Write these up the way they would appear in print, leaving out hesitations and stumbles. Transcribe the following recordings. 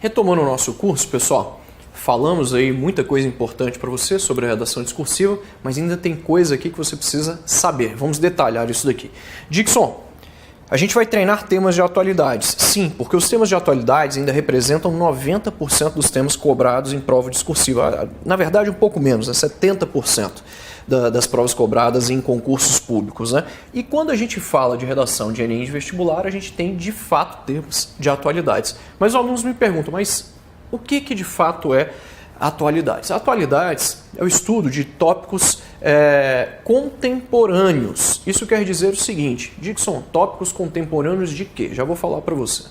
Retomando o nosso curso, pessoal, falamos aí muita coisa importante para você sobre a redação discursiva, mas ainda tem coisa aqui que você precisa saber. Vamos detalhar isso daqui. Dixon, a gente vai treinar temas de atualidades. Sim, porque os temas de atualidades ainda representam 90% dos temas cobrados em prova discursiva. Na verdade, um pouco menos, 70% das provas cobradas em concursos públicos, né? E quando a gente fala de redação de Enem de vestibular, a gente tem de fato temas de atualidades. Mas os alunos me perguntam, mas o que de fato é atualidades? Atualidades é o estudo de tópicos contemporâneos. Isso quer dizer o seguinte, Dixon, tópicos contemporâneos de quê? Já vou falar para você.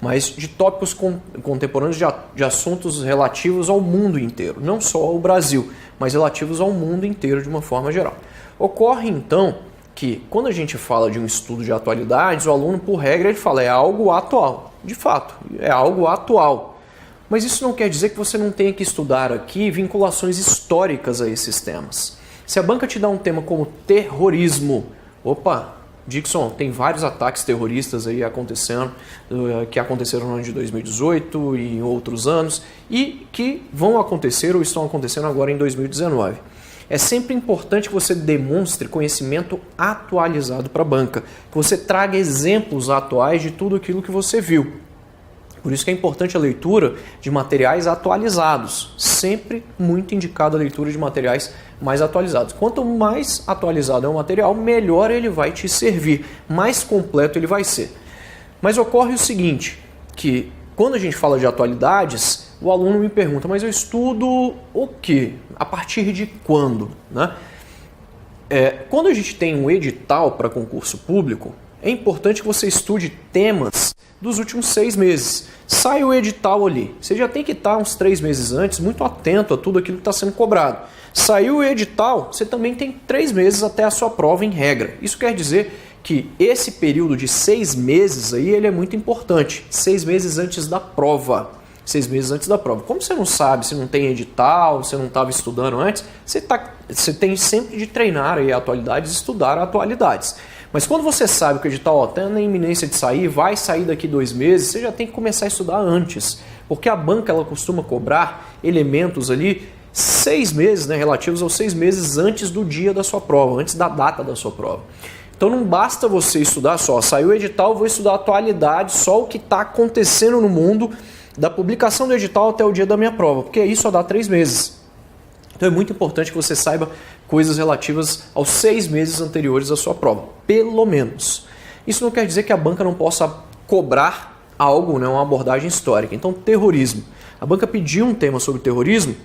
Mas de tópicos contemporâneos de assuntos relativos ao mundo inteiro, não só ao Brasil, mas relativos ao mundo inteiro de uma forma geral. Ocorre então que quando a gente fala de um estudo de atualidades, o aluno, por regra, ele fala é algo atual. De fato, é algo atual. Mas isso não quer dizer que você não tenha que estudar aqui vinculações históricas a esses temas. Se a banca te dá um tema como terrorismo, opa, Dixon, tem vários ataques terroristas aí acontecendo, que aconteceram no ano de 2018 e em outros anos, e que vão acontecer ou estão acontecendo agora em 2019. É sempre importante que você demonstre conhecimento atualizado para a banca, que você traga exemplos atuais de tudo aquilo que você viu. Por isso que é importante a leitura de materiais atualizados. Sempre muito indicada a leitura de materiais mais atualizados. Quanto mais atualizado é o material, melhor ele vai te servir, mais completo ele vai ser. Mas ocorre o seguinte, que quando a gente fala de atualidades, o aluno me pergunta, mas eu estudo o quê? A partir de quando? Né? Quando a gente tem um edital para concurso público, é importante que você estude temas dos últimos 6 meses. Sai o edital ali. Você já tem que estar uns 3 meses antes, muito atento a tudo aquilo que está sendo cobrado. Saiu o edital, você também tem 3 meses até a sua prova em regra. Isso quer dizer que esse período de 6 meses aí, ele é muito importante. 6 meses antes da prova. 6 meses antes da prova. Como você não sabe, se não tem edital, você não estava estudando antes, você tem sempre de treinar aí atualidades, estudar atualidades. Mas quando você sabe que o edital está na iminência de sair, vai sair daqui 2 meses, você já tem que começar a estudar antes. Porque a banca ela costuma cobrar elementos ali 6 meses, né, relativos aos 6 meses antes do dia da sua prova, antes da data da sua prova. Então não basta você estudar só, saiu o edital, vou estudar atualidade, só o que está acontecendo no mundo, da publicação do edital até o dia da minha prova, porque isso só dá 3 meses. Então é muito importante que você saiba coisas relativas aos 6 meses anteriores à sua prova, pelo menos. Isso não quer dizer que a banca não possa cobrar algo, né, uma abordagem histórica. Então, terrorismo. A banca pediu um tema sobre terrorismo.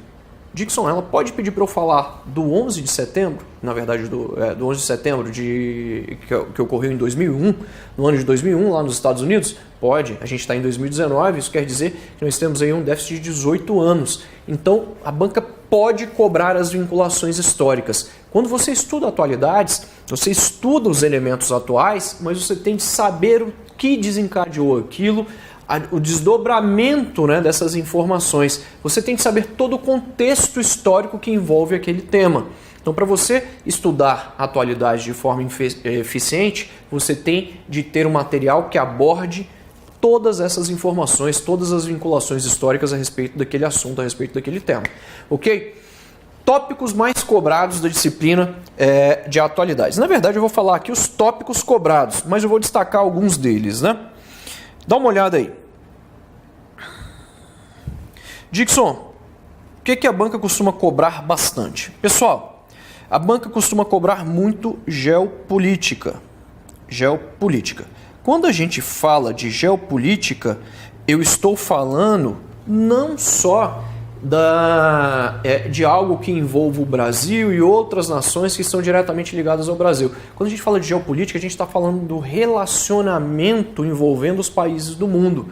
Dixon, ela pode pedir para eu falar do 11 de setembro, na verdade do 11 de setembro que ocorreu em 2001, no ano de 2001 lá nos Estados Unidos? Pode, a gente está em 2019, isso quer dizer que nós temos aí um déficit de 18 anos. Então a banca pode cobrar as vinculações históricas. Quando você estuda atualidades, você estuda os elementos atuais, mas você tem de saber o que desencadeou aquilo, o desdobramento, né, dessas informações. Você tem que saber todo o contexto histórico que envolve aquele tema. Então, para você estudar a atualidade de forma eficiente, você tem de ter um material que aborde todas essas informações, todas as vinculações históricas a respeito daquele assunto, a respeito daquele tema. Ok? Tópicos mais cobrados da disciplina de atualidades. Na verdade, eu vou falar aqui os tópicos cobrados, mas eu vou destacar alguns deles, né? Dá uma olhada aí. Dixon, o que a banca costuma cobrar bastante? Pessoal, a banca costuma cobrar muito geopolítica. Geopolítica. Quando a gente fala de geopolítica, eu estou falando não só de algo que envolva o Brasil e outras nações que estão diretamente ligadas ao Brasil. Quando a gente fala de geopolítica, a gente está falando do relacionamento envolvendo os países do mundo.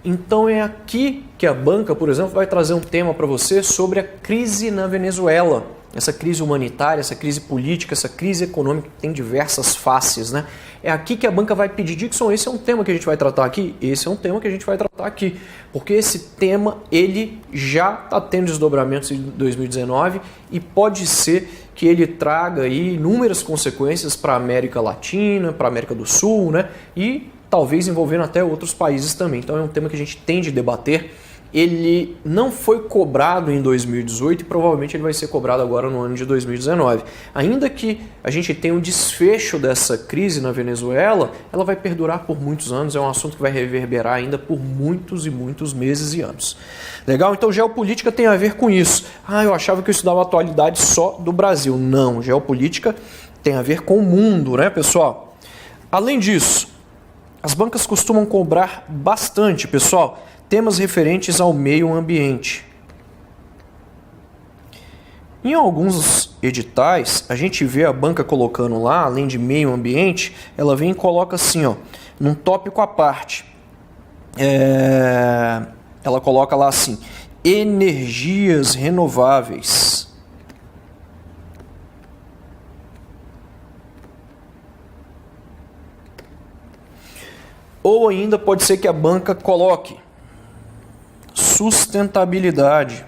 Então é aqui que a banca, por exemplo, vai trazer um tema para você sobre a crise na Venezuela. Essa crise humanitária, essa crise política, essa crise econômica que tem diversas faces, né? É aqui que a banca vai pedir, Dixon, esse é um tema que a gente vai tratar aqui? Esse é um tema que a gente vai tratar aqui. Porque esse tema, ele já está tendo desdobramentos em 2019 e pode ser que ele traga aí inúmeras consequências para a América Latina, para a América do Sul, né? E talvez envolvendo até outros países também. Então é um tema que a gente tem de debater. Ele não foi cobrado em 2018 e provavelmente ele vai ser cobrado agora no ano de 2019. Ainda que a gente tenha um desfecho dessa crise na Venezuela, ela vai perdurar por muitos anos, é um assunto que vai reverberar ainda por muitos e muitos meses e anos. Legal? Então geopolítica tem a ver com isso. Eu achava que eu estudava atualidade só do Brasil. Não, geopolítica tem a ver com o mundo, né, pessoal? Além disso, as bancas costumam cobrar bastante, pessoal, temas referentes ao meio ambiente. Em alguns editais, a gente vê a banca colocando lá, além de meio ambiente, ela vem e coloca assim, num tópico à parte. Ela coloca lá assim, energias renováveis. Ou ainda pode ser que a banca coloque sustentabilidade.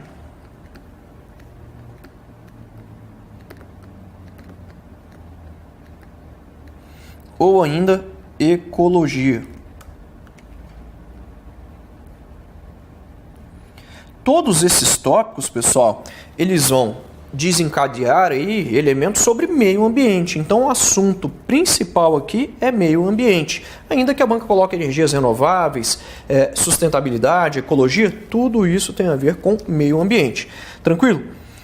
Ou ainda ecologia. Todos esses tópicos, pessoal, eles vão desencadear aí elementos sobre meio ambiente. Então o assunto principal aqui é meio ambiente. Ainda que a banca coloque energias renováveis, sustentabilidade, ecologia, tudo isso tem a ver com meio ambiente. Tranquilo?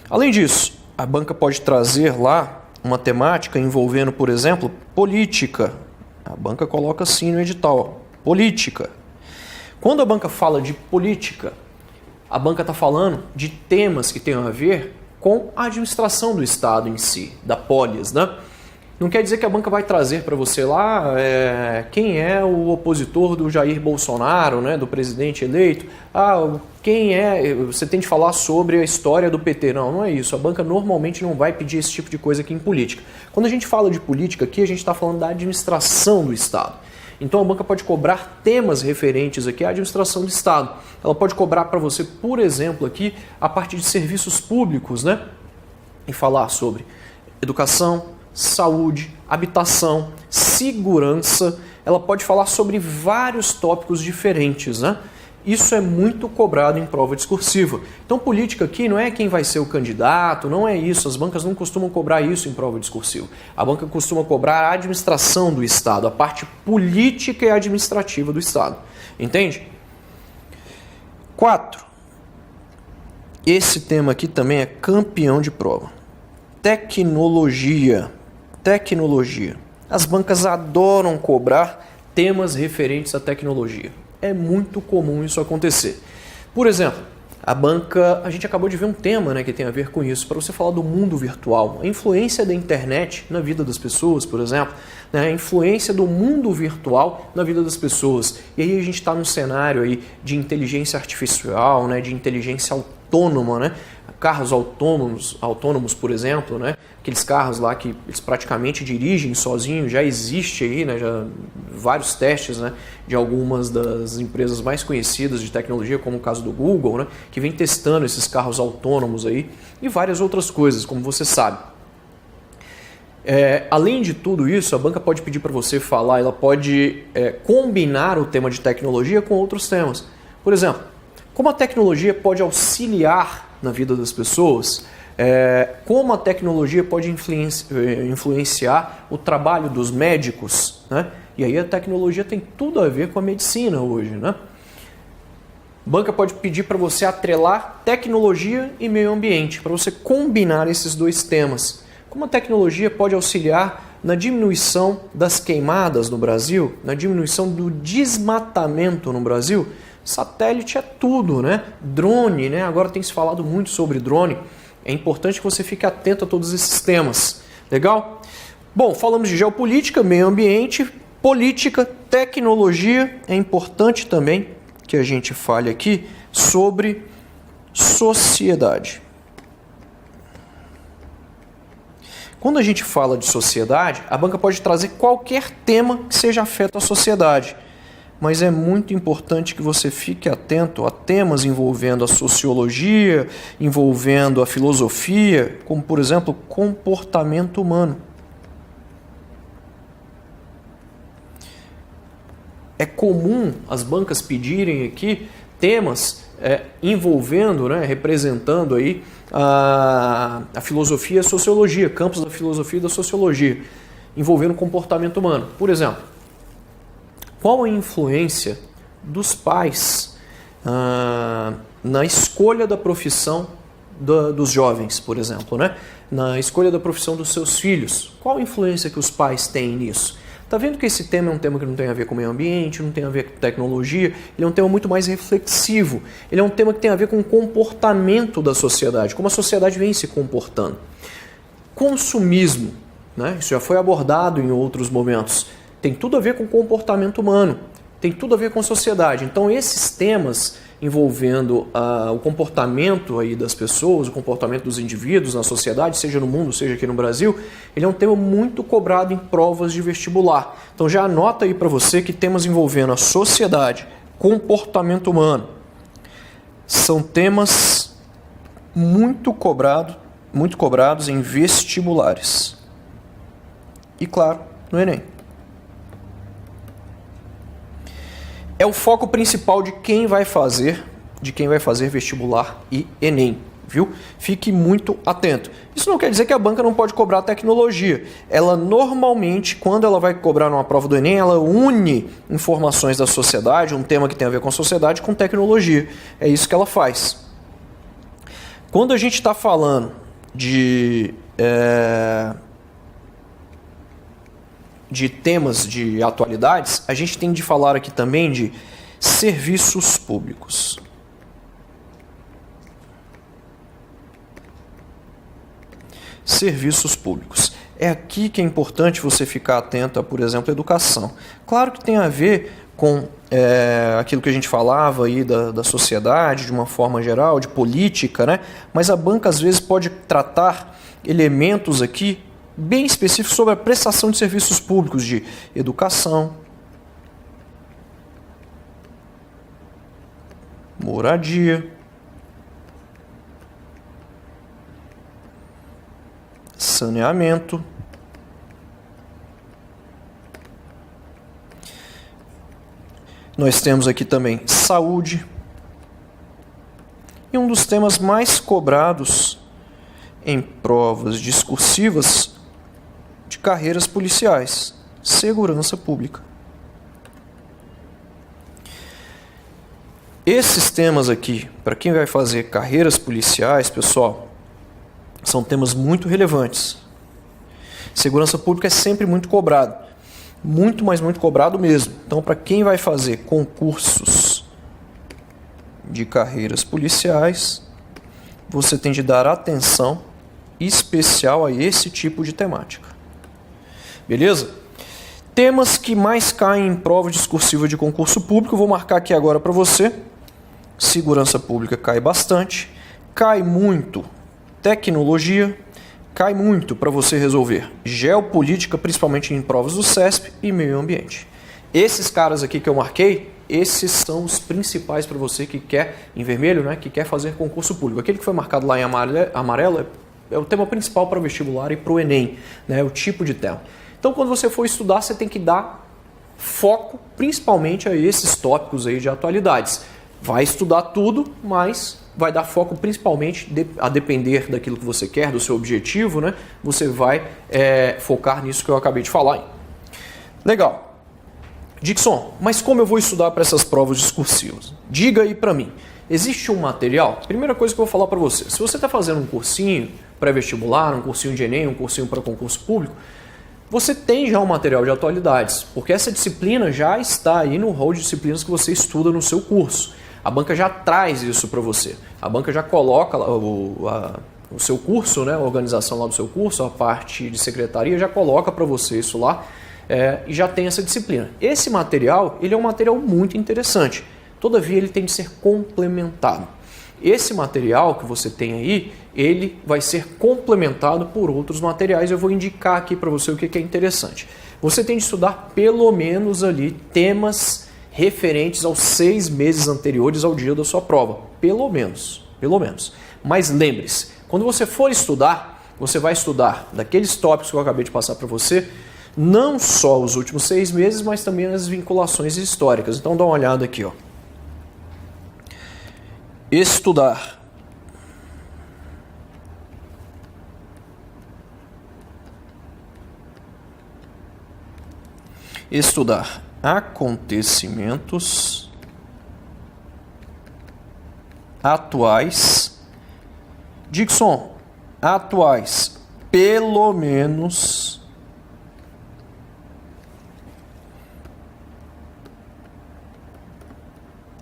Além disso, a banca pode trazer lá uma temática envolvendo, por exemplo, política. A banca coloca assim no edital, política. Quando a banca fala de política, a banca está falando de temas que têm a ver com a administração do Estado em si, da polis, né? Não quer dizer que a banca vai trazer para você lá quem é o opositor do Jair Bolsonaro, né, do presidente eleito. Quem é... Você tem de falar sobre a história do PT. Não é isso. A banca normalmente não vai pedir esse tipo de coisa aqui em política. Quando a gente fala de política aqui, a gente está falando da administração do Estado. Então a banca pode cobrar temas referentes aqui à administração do Estado. Ela pode cobrar para você, por exemplo, aqui a parte de serviços públicos, né? E falar sobre educação, saúde, habitação, segurança. Ela pode falar sobre vários tópicos diferentes, né? Isso é muito cobrado em prova discursiva. Então, política aqui não é quem vai ser o candidato, não é isso. As bancas não costumam cobrar isso em prova discursiva. A banca costuma cobrar a administração do Estado, a parte política e administrativa do Estado. Entende? 4. Esse tema aqui também é campeão de prova. Tecnologia. Tecnologia. As bancas adoram cobrar temas referentes à tecnologia. É muito comum isso acontecer. Por exemplo, a gente acabou de ver um tema, né, que tem a ver com isso, para você falar do mundo virtual, a influência da internet na vida das pessoas, por exemplo, né, a influência do mundo virtual na vida das pessoas. E aí a gente está num cenário aí de inteligência artificial, né, de inteligência autônoma, né, carros autônomos, por exemplo, né, aqueles carros lá que eles praticamente dirigem sozinhos, já existe aí, né, já vários testes, né, de algumas das empresas mais conhecidas de tecnologia, como o caso do Google, né, que vem testando esses carros autônomos aí e várias outras coisas, como você sabe. Além de tudo isso, a banca pode pedir para você falar, ela pode combinar o tema de tecnologia com outros temas. Por exemplo, como a tecnologia pode auxiliar na vida das pessoas, como a tecnologia pode influenciar o trabalho dos médicos, né? E aí a tecnologia tem tudo a ver com a medicina hoje, né? Banca pode pedir para você atrelar tecnologia e meio ambiente, para você combinar esses dois temas. Como a tecnologia pode auxiliar na diminuição das queimadas no Brasil, na diminuição do desmatamento no Brasil? Satélite é tudo, né? Drone, né? Agora tem se falado muito sobre drone. É importante que você fique atento a todos esses temas. Legal? Bom, falamos de geopolítica, meio ambiente, política, tecnologia. É importante também que a gente fale aqui sobre sociedade. Quando a gente fala de sociedade, a banca pode trazer qualquer tema que seja afeto à sociedade. Mas é muito importante que você fique atento a temas envolvendo a sociologia, envolvendo a filosofia, como, por exemplo, comportamento humano. é comum as bancas pedirem aqui temas envolvendo, né, representando aí a filosofia e a sociologia, campos da filosofia e da sociologia, envolvendo o comportamento humano. Por exemplo, qual a influência dos pais na escolha da profissão dos jovens, por exemplo, né? Na escolha da profissão dos seus filhos? Qual a influência que os pais têm nisso? Tá vendo que esse tema é um tema que não tem a ver com o meio ambiente, não tem a ver com tecnologia, ele é um tema muito mais reflexivo, ele é um tema que tem a ver com o comportamento da sociedade, como a sociedade vem se comportando. Consumismo, né? Isso já foi abordado em outros momentos, tem tudo a ver com o comportamento humano, tem tudo a ver com a sociedade. Então esses temas envolvendo o comportamento aí das pessoas, o comportamento dos indivíduos na sociedade, seja no mundo, seja aqui no Brasil, ele é um tema muito cobrado em provas de vestibular. Então já anota aí para você que temas envolvendo a sociedade, comportamento humano, são temas muito cobrados em vestibulares. E claro, no Enem. É o foco principal de quem vai fazer vestibular e Enem, viu? Fique muito atento. Isso não quer dizer que a banca não pode cobrar tecnologia. Ela normalmente, quando ela vai cobrar numa prova do Enem, ela une informações da sociedade, um tema que tem a ver com a sociedade, com tecnologia. É isso que ela faz. Quando a gente está falando de temas de atualidades, a gente tem de falar aqui também de serviços públicos. Serviços públicos. É aqui que é importante você ficar atento a, por exemplo, educação. Claro que tem a ver com aquilo que a gente falava aí da sociedade, de uma forma geral, de política, né? Mas a banca às vezes pode tratar elementos aqui bem específico sobre a prestação de serviços públicos de educação, moradia, saneamento, nós temos aqui também saúde, e um dos temas mais cobrados em provas discursivas de carreiras policiais, segurança pública. Esses temas aqui, para quem vai fazer carreiras policiais, pessoal, são temas muito relevantes. Segurança pública é sempre muito cobrado, muito, mas muito cobrado mesmo. Então, para quem vai fazer concursos de carreiras policiais, você tem de dar atenção especial a esse tipo de temática. Beleza? Temas que mais caem em prova discursiva de concurso público, eu vou marcar aqui agora para você. Segurança pública cai bastante, cai muito tecnologia, cai muito para você resolver geopolítica, principalmente em provas do CESP, e meio ambiente. Esses caras aqui que eu marquei, esses são os principais para você que quer, em vermelho, né, que quer fazer concurso público. Aquele que foi marcado lá em amarelo é o tema principal para o vestibular e para o Enem, né, o tipo de tema. Então, quando você for estudar, você tem que dar foco principalmente a esses tópicos aí de atualidades. Vai estudar tudo, mas vai dar foco principalmente a depender daquilo que você quer, do seu objetivo, né? Você vai focar nisso que eu acabei de falar aí. Legal. Dixon, mas como eu vou estudar para essas provas discursivas? Diga aí para mim. Existe um material? Primeira coisa que eu vou falar para você. Se você está fazendo um cursinho pré-vestibular, um cursinho de Enem, um cursinho para concurso público, você tem já um material de atualidades, porque essa disciplina já está aí no rol de disciplinas que você estuda no seu curso. A banca já traz isso para você. A banca já coloca lá o seu curso, né, a organização lá do seu curso, a parte de secretaria já coloca para você isso lá e já tem essa disciplina. Esse material, ele é um material muito interessante. Todavia, ele tem de ser complementado. Esse material que você tem aí, ele vai ser complementado por outros materiais. Eu vou indicar aqui para você o que é interessante. Você tem de estudar pelo menos ali temas referentes aos 6 meses anteriores ao dia da sua prova. Pelo menos. Mas lembre-se, quando você for estudar, você vai estudar daqueles tópicos que eu acabei de passar para você, Não só os últimos 6 meses, mas também as vinculações históricas. Então dá uma olhada aqui, ó. Estudar acontecimentos atuais. Dixon, atuais, pelo menos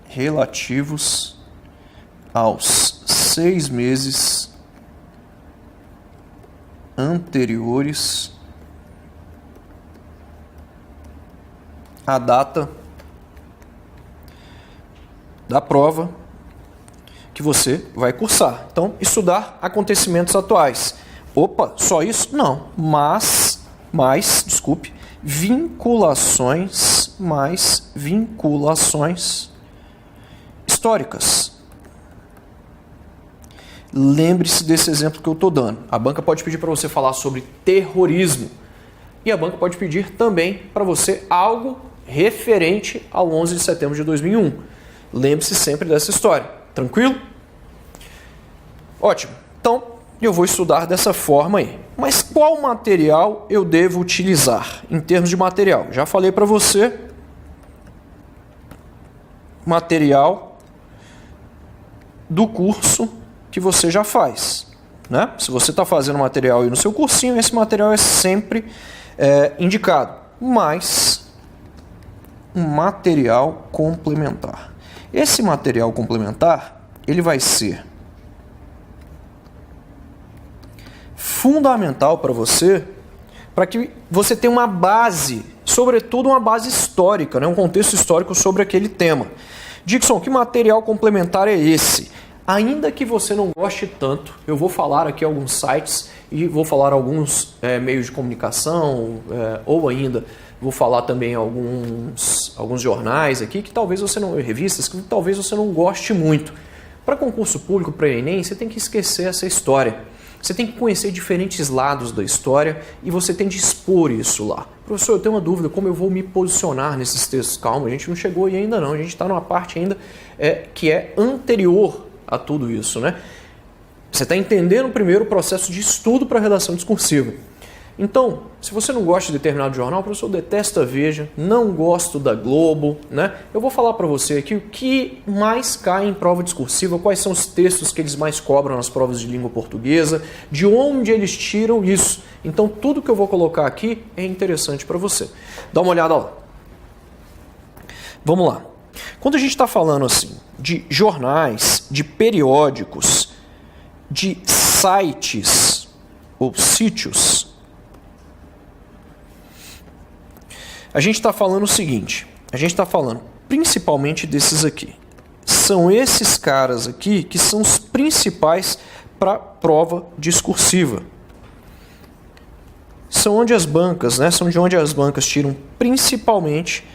relativos aos 6 meses anteriores à data da prova que você vai cursar. Então, estudar acontecimentos atuais. Opa, só isso? Não, mas vinculações históricas. Lembre-se desse exemplo que eu estou dando. A banca pode pedir para você falar sobre terrorismo e a banca pode pedir também para você algo referente ao 11 de setembro de 2001. Lembre-se sempre dessa história. Tranquilo? Ótimo. Então, eu vou estudar dessa forma aí. Mas qual material eu devo utilizar em termos de material? Já falei para você. Material do curso que você já faz, né? Se você está fazendo material aí no seu cursinho, esse material é sempre indicado. Mas um material complementar. Esse material complementar, ele vai ser fundamental para você, para que você tenha uma base, sobretudo uma base histórica, né? Um contexto histórico sobre aquele tema. Dixon, que material complementar é esse? Ainda que você não goste tanto, eu vou falar aqui alguns sites e vou falar alguns meios de comunicação, ou ainda vou falar também alguns jornais aqui que talvez você não, revistas que talvez você não goste muito. Para concurso público, para Enem, você tem que esquecer essa história. Você tem que conhecer diferentes lados da história e você tem de expor isso lá. Professor, eu tenho uma dúvida, como eu vou me posicionar nesses textos? Calma, a gente não chegou aí ainda não, a gente está numa parte ainda que é anterior a tudo isso, né? Você está entendendo primeiro o processo de estudo para a redação discursiva. Então, se você não gosta de determinado jornal, professor, detesta Veja, não gosto da Globo, né? Eu vou falar para você aqui o que mais cai em prova discursiva, quais são os textos que eles mais cobram nas provas de língua portuguesa, de onde eles tiram isso. Então, tudo que eu vou colocar aqui é interessante para você. Dá uma olhada lá. Vamos lá. Quando a gente está falando assim de jornais, de periódicos, de sites ou sítios, a gente está falando o seguinte, a gente está falando principalmente desses aqui. São esses caras aqui que são os principais para prova discursiva. São onde as bancas, né? São de onde as bancas tiram principalmente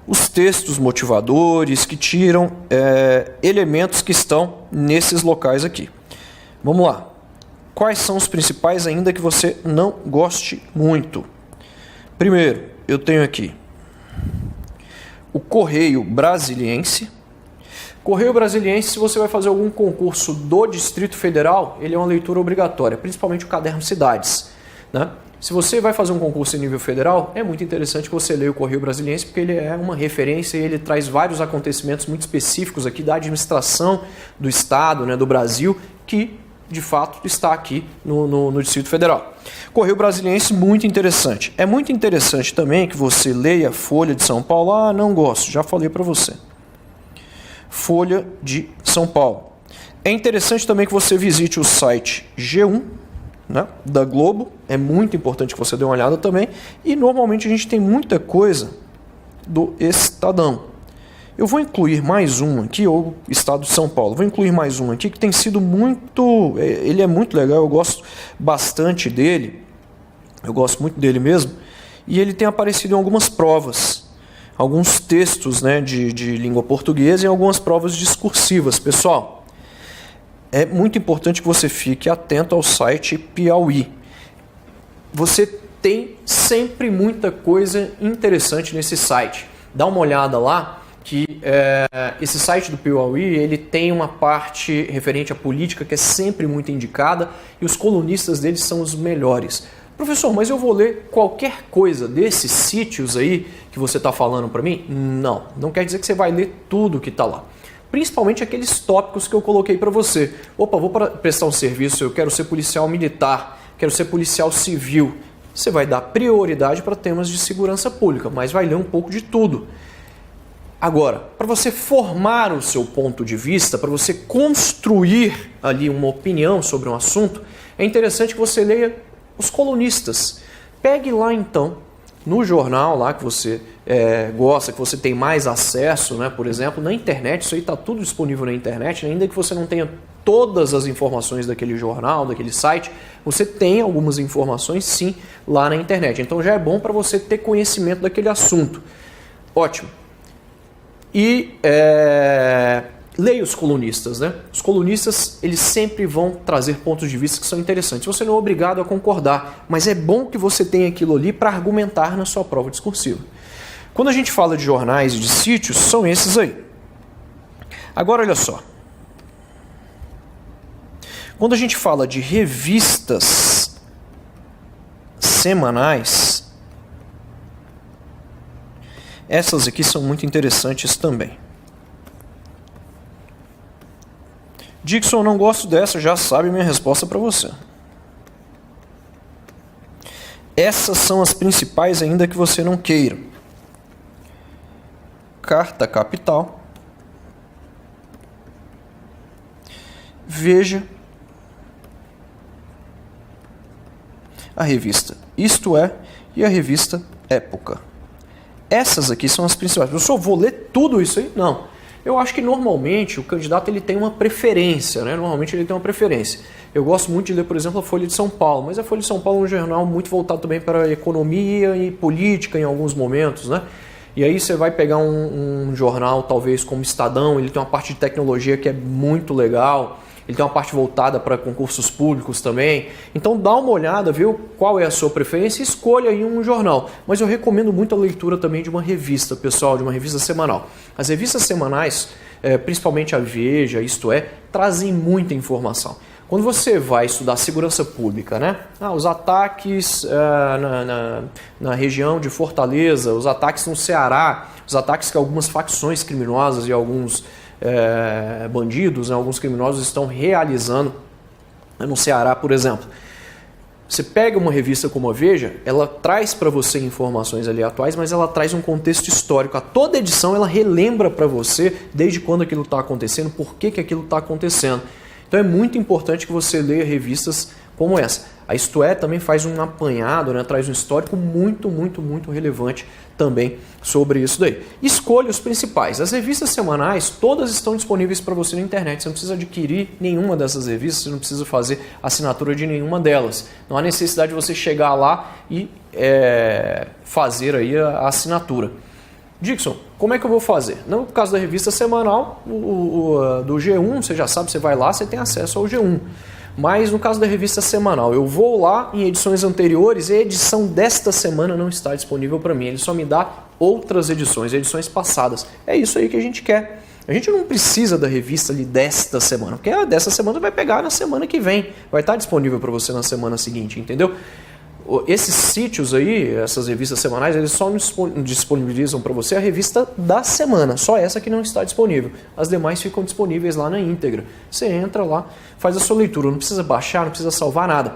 os textos motivadores, que tiram elementos que estão nesses locais aqui. Vamos lá. Quais são os principais, ainda que você não goste muito? Primeiro, eu tenho aqui o Correio Brasiliense. Correio Brasiliense, se você vai fazer algum concurso do Distrito Federal, ele é uma leitura obrigatória, principalmente o caderno Cidades, né? Se você vai fazer um concurso em nível federal, é muito interessante que você leia o Correio Brasiliense, porque ele é uma referência e ele traz vários acontecimentos muito específicos aqui da administração do Estado, né, do Brasil, que de fato está aqui no Distrito Federal. Correio Brasiliense, muito interessante. É muito interessante também que você leia Folha de São Paulo. Ah, não gosto, já falei para você. Folha de São Paulo. É interessante também que você visite o site G1, né, da Globo. É muito importante que você dê uma olhada também. E normalmente a gente tem muita coisa do Estadão. Eu vou incluir mais um aqui, ou Estado de São Paulo. Vou incluir mais um aqui que tem sido muito... Ele é muito legal, eu gosto bastante dele. Eu gosto muito dele mesmo. E ele tem aparecido em algumas provas. Alguns textos, né, de língua portuguesa e algumas provas discursivas. Pessoal, é muito importante que você fique atento ao site Piauí. Você tem sempre muita coisa interessante nesse site. Dá uma olhada lá, que esse site do Piauí, ele tem uma parte referente à política que é sempre muito indicada e os colunistas deles são os melhores. Professor, mas eu vou ler qualquer coisa desses sítios aí que você está falando para mim? Não quer dizer que você vai ler tudo que está lá. Principalmente aqueles tópicos que eu coloquei para você. Opa, vou prestar um serviço, eu quero ser policial militar, quero ser policial civil. Você vai dar prioridade para temas de segurança pública, mas vai ler um pouco de tudo. Agora, para você formar o seu ponto de vista, para você construir ali uma opinião sobre um assunto, é interessante que você leia os colunistas. Pegue lá então, no jornal lá que você gosta, que você tem mais acesso, né? Por exemplo, na internet, isso aí está tudo disponível na internet, ainda que você não tenha todas as informações daquele jornal, daquele site, você tem algumas informações sim lá na internet. Então já é bom para você ter conhecimento daquele assunto. Ótimo. E leia os colunistas, né? Os colunistas, eles sempre vão trazer pontos de vista que são interessantes. Você não é obrigado a concordar, mas é bom que você tenha aquilo ali para argumentar na sua prova discursiva. Quando a gente fala de jornais e de sítios, são esses aí. Agora, olha só. Quando a gente fala de revistas semanais, essas aqui são muito interessantes também. Dixon, não gosto dessa, já sabe minha resposta para você. Essas são as principais, ainda que você não queira. Carta Capital. Veja. A revista Isto É e a revista Época. Essas aqui são as principais. Eu só vou ler tudo isso aí? Não. Eu acho que normalmente o candidato ele tem uma preferência, né? Normalmente ele tem uma preferência. Eu gosto muito de ler, por exemplo, a Folha de São Paulo, mas a Folha de São Paulo é um jornal muito voltado também para a economia e política em alguns momentos, né? E aí você vai pegar um jornal talvez como Estadão, ele tem uma parte de tecnologia que é muito legal, ele tem uma parte voltada para concursos públicos também. Então dá uma olhada, viu qual é a sua preferência e escolha aí um jornal. Mas eu recomendo muito a leitura também de uma revista, pessoal, de uma revista semanal. As revistas semanais, principalmente a Veja, Isto É, trazem muita informação. Quando você vai estudar segurança pública, né? Os ataques na região de Fortaleza, os ataques no Ceará, os ataques que algumas facções criminosas e alguns bandidos, né, alguns criminosos estão realizando no Ceará, por exemplo. Você pega uma revista como a Veja, ela traz para você informações ali atuais, mas ela traz um contexto histórico. A toda edição ela relembra para você desde quando aquilo está acontecendo, por que aquilo está acontecendo. Então é muito importante que você leia revistas como essa. A Isto É também faz um apanhado, né, traz um histórico muito relevante também sobre isso daí. Escolha os principais. As revistas semanais, todas estão disponíveis para você na internet. Você não precisa adquirir nenhuma dessas revistas, você não precisa fazer assinatura de nenhuma delas. Não há necessidade de você chegar lá e fazer aí a assinatura. Dixon, como é que eu vou fazer? No caso da revista semanal, do G1, você já sabe, você vai lá, você tem acesso ao G1. Mas no caso da revista semanal, eu vou lá em edições anteriores e a edição desta semana não está disponível para mim. Ele só me dá outras edições passadas. É isso aí que a gente quer. A gente não precisa da revista ali desta semana, porque a dessa semana vai pegar na semana que vem. Vai estar disponível para você na semana seguinte, entendeu? Esses sítios aí, essas revistas semanais, eles só disponibilizam para você a revista da semana, só essa que não está disponível. As demais ficam disponíveis lá na íntegra. Você entra lá, faz a sua leitura, não precisa baixar, não precisa salvar nada.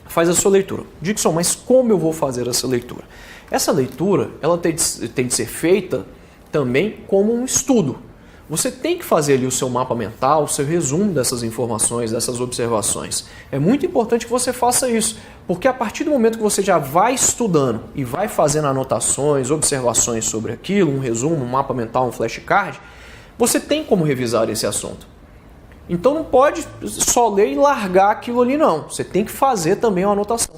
Faz a sua leitura. Dixon, mas como eu vou fazer essa leitura? Essa leitura, ela tem de ser feita também como um estudo. Você tem que fazer ali o seu mapa mental, o seu resumo dessas informações, dessas observações. É muito importante que você faça isso, porque a partir do momento que você já vai estudando e vai fazendo anotações, observações sobre aquilo, um resumo, um mapa mental, um flashcard, você tem como revisar esse assunto. Então não pode só ler e largar aquilo ali não, você tem que fazer também uma anotação.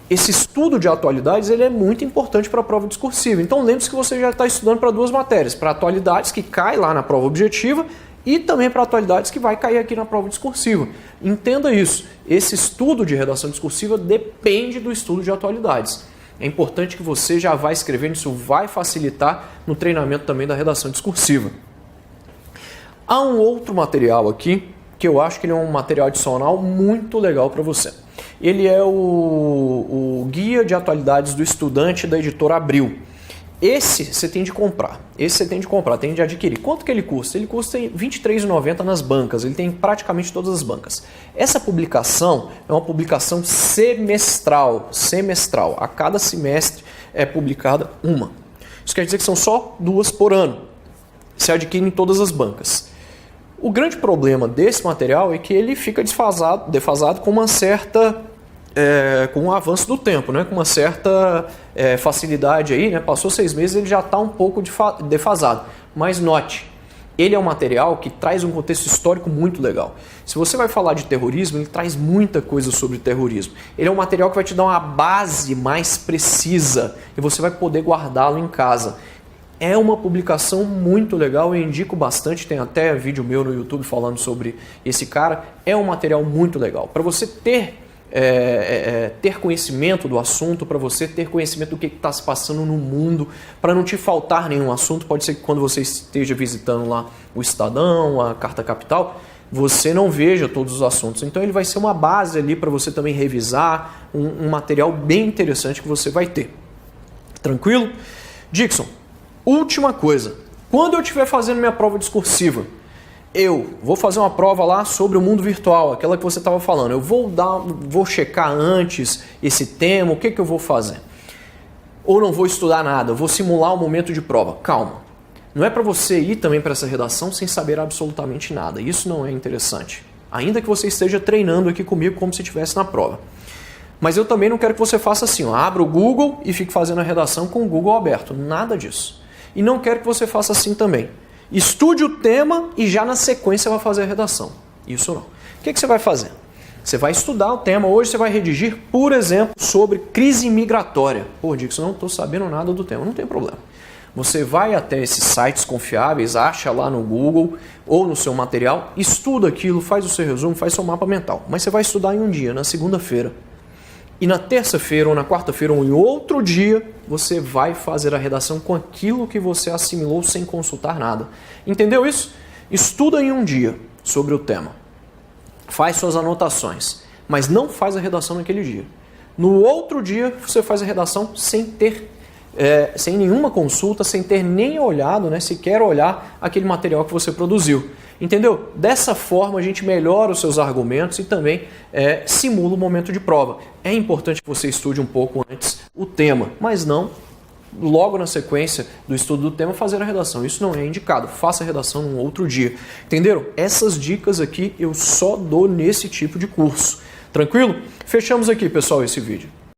Esse estudo de atualidades ele é muito importante para a prova discursiva. Então lembre-se que você já está estudando para duas matérias, para atualidades, que cai lá na prova objetiva, e também para atualidades que vai cair aqui na prova discursiva. Entenda isso, esse estudo de redação discursiva depende do estudo de atualidades. É importante que você já vá escrevendo, isso vai facilitar no treinamento também da redação discursiva. Há um outro material aqui, que eu acho que ele é um material adicional muito legal para você. Ele é o Guia de Atualidades do Estudante da editora Abril. Esse você tem de comprar, tem de adquirir. Quanto que ele custa? Ele custa R$ 23,90 nas bancas, ele tem praticamente todas as bancas. Essa publicação é uma publicação semestral. A cada semestre é publicada uma. Isso quer dizer que são só 2 por ano. Se adquire em todas as bancas. O grande problema desse material é que ele fica defasado com uma certa... com o avanço do tempo, né? Com uma certa facilidade aí, né? Passou 6 meses, ele já está um pouco defasado. Mas note, ele é um material que traz um contexto histórico muito legal. Se você vai falar de terrorismo, ele traz muita coisa sobre terrorismo. Ele é um material que vai te dar uma base mais precisa e você vai poder guardá-lo em casa. É uma publicação muito legal, eu indico bastante, tem até vídeo meu no YouTube falando sobre esse cara. É um material muito legal. Para você ter conhecimento do assunto, para você ter conhecimento do que está se passando no mundo, para não te faltar nenhum assunto. Pode ser que quando você esteja visitando lá o Estadão, a Carta Capital, você não veja todos os assuntos. Então ele vai ser uma base ali para você também revisar, um material bem interessante que você vai ter. Tranquilo? Dixon, última coisa, quando eu estiver fazendo minha prova discursiva, eu vou fazer uma prova lá sobre o mundo virtual, aquela que você estava falando. Eu vou checar antes esse tema, o que eu vou fazer? Ou não vou estudar nada, eu vou simular o momento de prova. Calma, não é para você ir também para essa redação sem saber absolutamente nada. Isso não é interessante. Ainda que você esteja treinando aqui comigo como se estivesse na prova. Mas eu também não quero que você faça assim, ó, abra o Google e fique fazendo a redação com o Google aberto. Nada disso. E não quero que você faça assim também. Estude o tema e já na sequência vai fazer a redação. Isso não. O que você vai fazer? Você vai estudar o tema. Hoje você vai redigir, por exemplo, sobre crise migratória. Pô, Dixon, não estou sabendo nada do tema. Não tem problema. Você vai até esses sites confiáveis, acha lá no Google ou no seu material, estuda aquilo, faz o seu resumo, faz seu mapa mental. Mas você vai estudar em um dia, na segunda-feira. E na terça-feira ou na quarta-feira ou em outro dia, você vai fazer a redação com aquilo que você assimilou sem consultar nada. Entendeu isso? Estuda em um dia sobre o tema. Faz suas anotações, mas não faz a redação naquele dia. No outro dia, você faz a redação sem nenhuma consulta, sem ter nem olhado, né, sequer olhar aquele material que você produziu. Entendeu? Dessa forma a gente melhora os seus argumentos e também simula o momento de prova. É importante que você estude um pouco antes o tema, mas não logo na sequência do estudo do tema fazer a redação. Isso não é indicado. Faça a redação num outro dia. Entenderam? Essas dicas aqui eu só dou nesse tipo de curso. Tranquilo? Fechamos aqui, pessoal, esse vídeo.